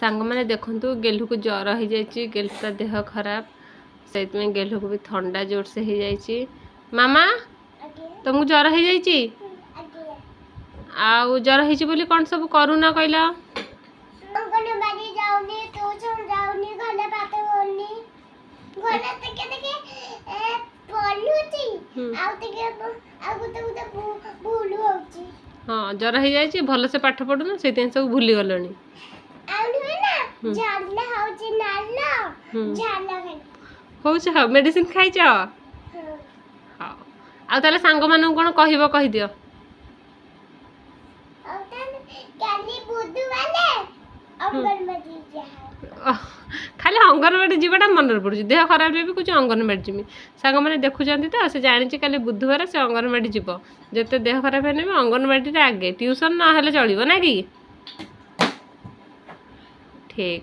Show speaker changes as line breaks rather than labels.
सांग मैंने देखु गेलू को जर हो जाए गेलूर देह खराब से गेलू को भी ठंडा जोर से हो जाए। मामा तुमको जर हो जाए आउ जर हो कौन सब करूना कहला हाँ जर हो जाए भल से पाठ पढ़ुना से सब भूली गलनी हो मेडिसिन खाइच हाँ आ ताले सांग मान कौन कह कही दियो खाली अंगनवाड़ी जीवाटा मन पड़ू देह खराब भी कुछ अंगनवाड़ी जीमी सांग मैंने देखुं तो से जानी काली बुधवार से अंगनवाड़ी जीव जिते देह खराब है अंगनवाड़ी आगे ट्यूशन ना चलो ना कि ठीक।